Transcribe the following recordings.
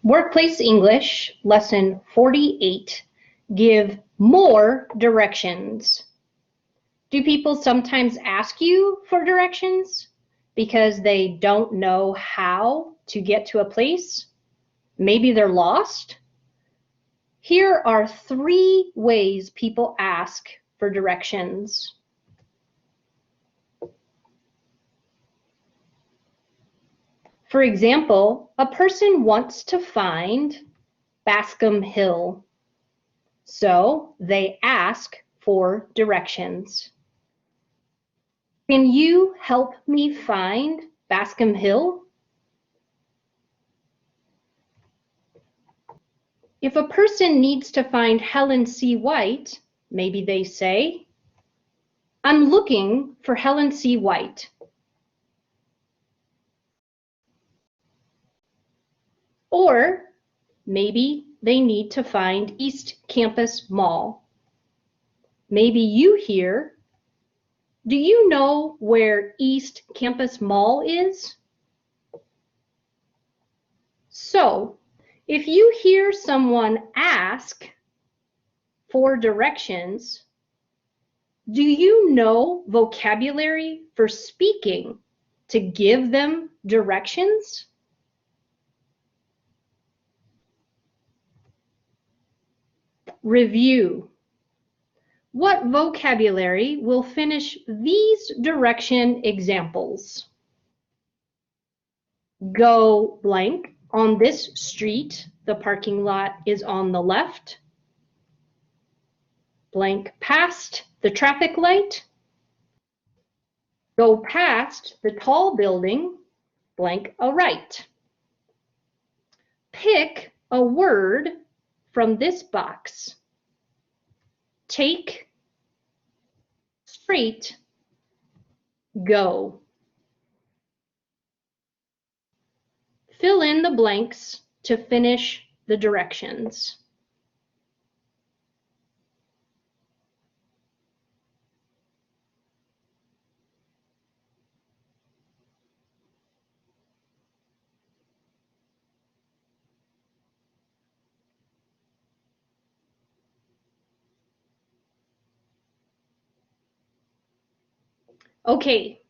Workplace English, Lesson 48. Give more directions. Do people sometimes ask you for directions because they don't know how to get to a place? Maybe they're lost? Here are 3 ways people ask for directions. For example, a person wants to find Bascom Hill, so they ask for directions. Can you help me find Bascom Hill? If a person needs to find Helen C. White, maybe they say, I'm looking for Helen C. White. Or maybe they need to find East Campus Mall. Maybe you hear, do you know where East Campus Mall is? So, if you hear someone ask for directions, do you know vocabulary for speaking to give them directions? Review. What vocabulary will finish these direction examples? Go blank. On this street, the parking lot is on the left. Blank past the traffic light. Go past the tall building, blank a right. Pick a word from this box. Take, straight, go. Fill in the blanks to finish the directions. Okay,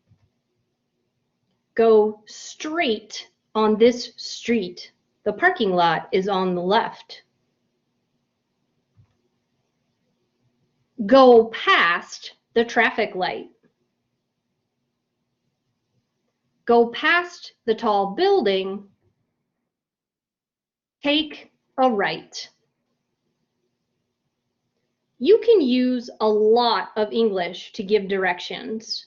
go straight on this street. The parking lot is on the left. Go past the traffic light. Go past the tall building. Take a right. You can use a lot of English to give directions.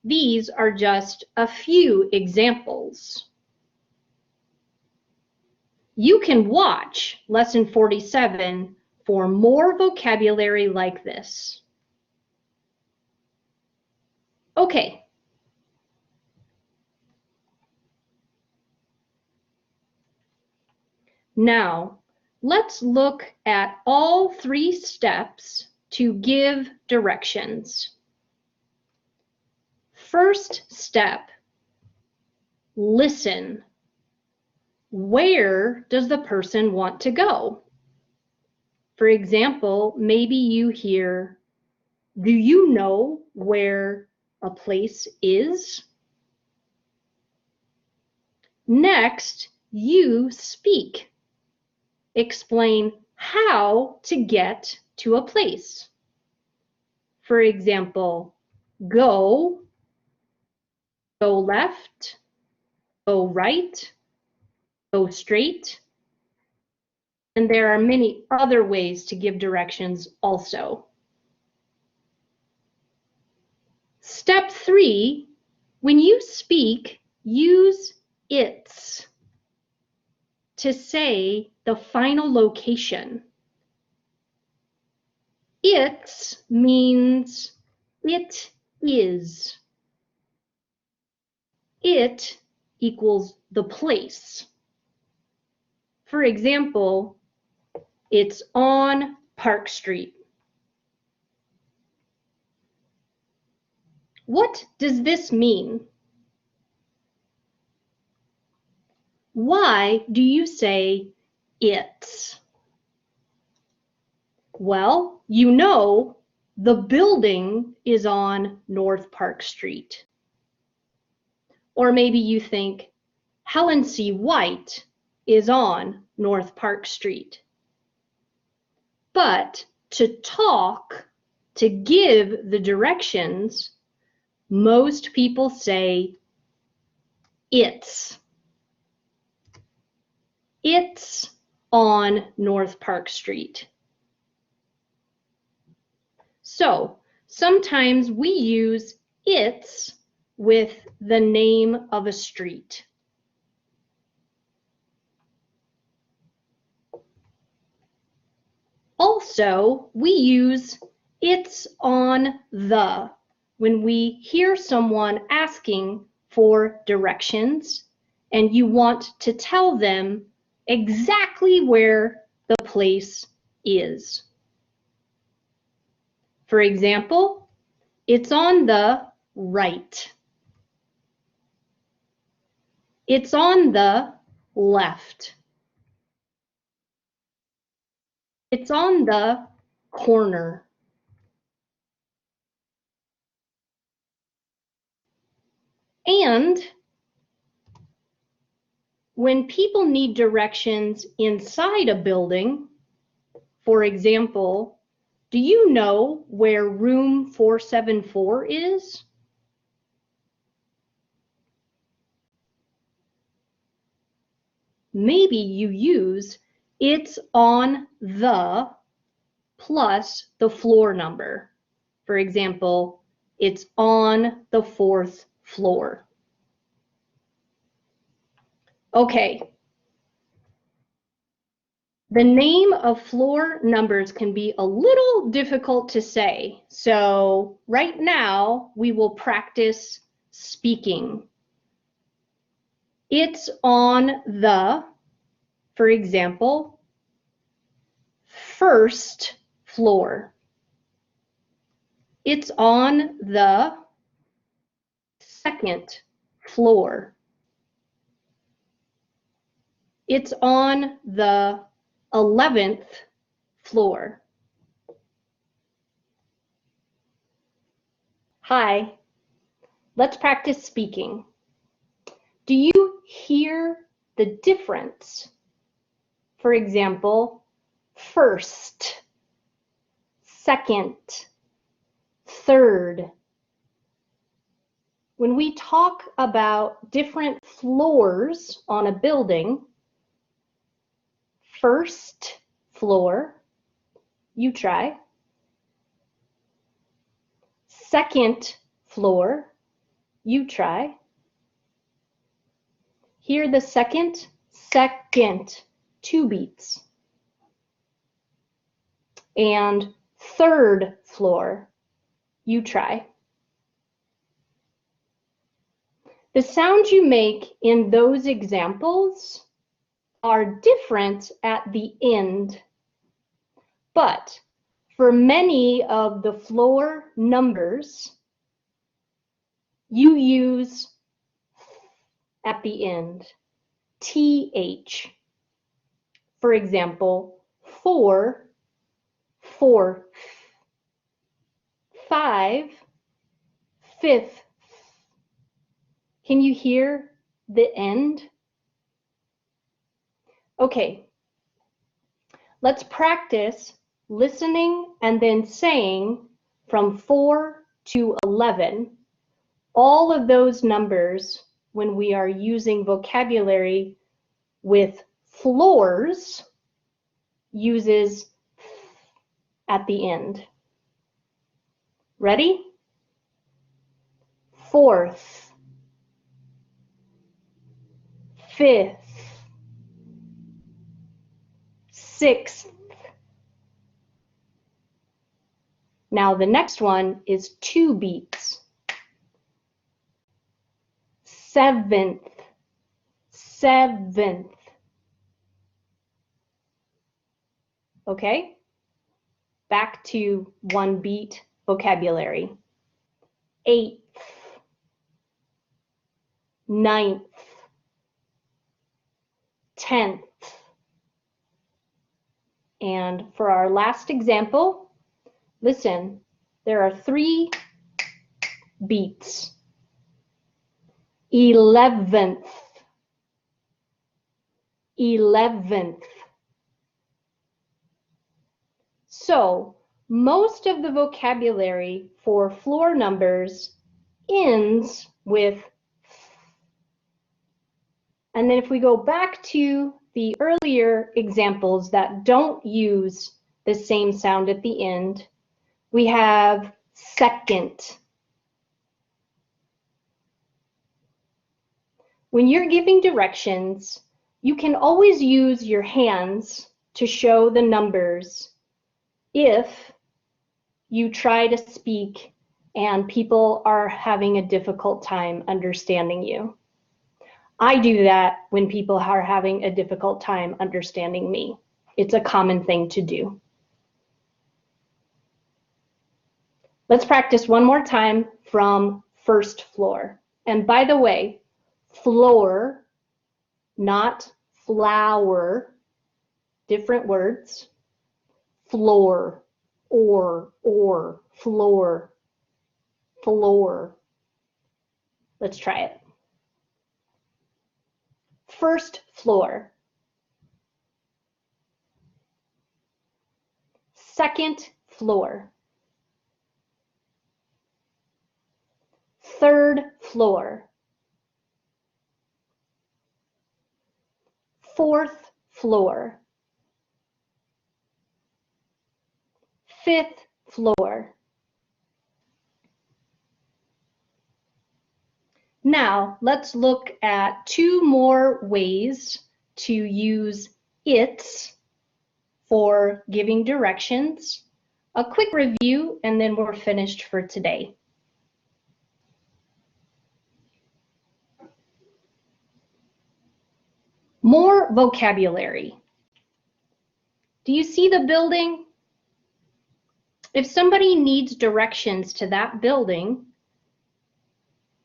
These are just a few examples. You can watch Lesson 47 for more vocabulary like this. Okay. Now, let's look at all 3 steps to give directions. First step, listen. Where does the person want to go? For example, maybe you hear, do you know where a place is? Next, you speak. Explain how to get to a place. For example, go left, go right, go straight. And there are many other ways to give directions also. Step 3, when you speak, use its to say the final location. Its means it is. It equals the place. For example, it's on Park Street. What does this mean? Why do you say its? Well, you know the building is on North Park Street. Or maybe you think Helen C. White is on North Park Street. But to talk, to give the directions, most people say it's. It's on North Park Street. So sometimes we use it's with the name of a street. Also, we use it's on the when we hear someone asking for directions and you want to tell them exactly where the place is. For example, it's on the right. It's on the left. It's on the corner. And when people need directions inside a building, for example, do you know where room 474 is? Maybe you use it's on the plus the floor number. For example, it's on the 4th floor. Okay. The name of floor numbers can be a little difficult to say. So right now we will practice speaking. It's on the, for example, 1st floor. It's on the 2nd floor. It's on the 11th floor. Hi, let's practice speaking. Do you hear the difference? For example, 1st, 2nd, 3rd. When we talk about different floors on a building, 1st floor, you try. 2nd floor, you try. Hear the second, 2 beats. And 3rd floor, you try. The sounds you make in those examples are different at the end, but for many of the floor numbers, you use at the end, TH. For example, 4, 4th, 5, 5th. Can you hear the end? Okay, let's practice listening and then saying from 4 to 11, all of those numbers when we are using vocabulary with floors uses at the end. Ready? 4th, 5th, 6th. Now the next one is 2 beats. 7th, 7th. Okay? Back to 1 beat vocabulary. 8th, 9th, 10th, And for our last example, listen, there are 3 beats. 11th, 11th. So most of the vocabulary for floor numbers ends with th. And then if we go back to the earlier examples that don't use the same sound at the end, we have second. When you're giving directions, you can always use your hands to show the numbers if you try to speak and people are having a difficult time understanding you. I do that when people are having a difficult time understanding me. It's a common thing to do. Let's practice one more time from first floor. And by the way, floor, not flower, different words. Floor, or, floor, floor. Let's try it. First floor. Second floor. Third floor. Fourth floor. Fifth floor. Now, let's look at 2 more ways to use it's for giving directions. A quick review, and then we're finished for today. More vocabulary. Do you see the building? If somebody needs directions to that building,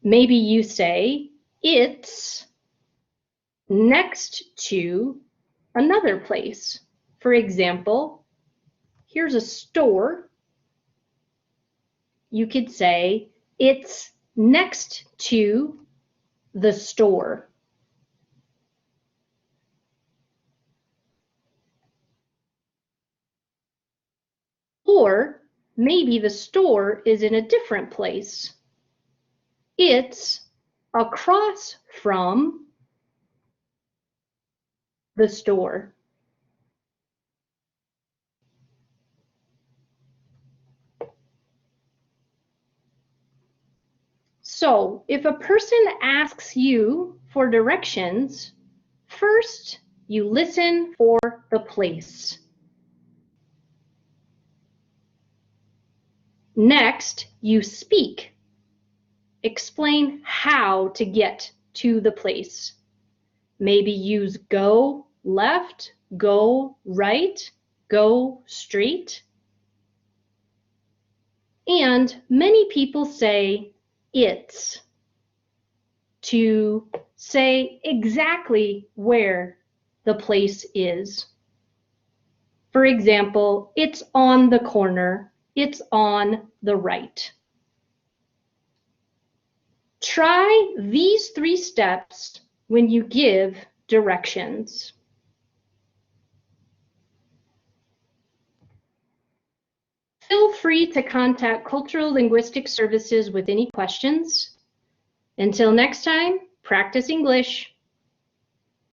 maybe you say, it's next to another place. For example, here's a store. You could say, it's next to the store. Or maybe the store is in a different place. It's across from the store. So if a person asks you for directions, first you listen for the place. Next, you speak. Explain how to get to the place. Maybe use go left, go right, go straight. And many people say it's to say exactly where the place is. For example, it's on the corner, it's on the right. Try these 3 steps when you give directions. Feel free to contact Cultural Linguistic Services with any questions. Until next time, practice English.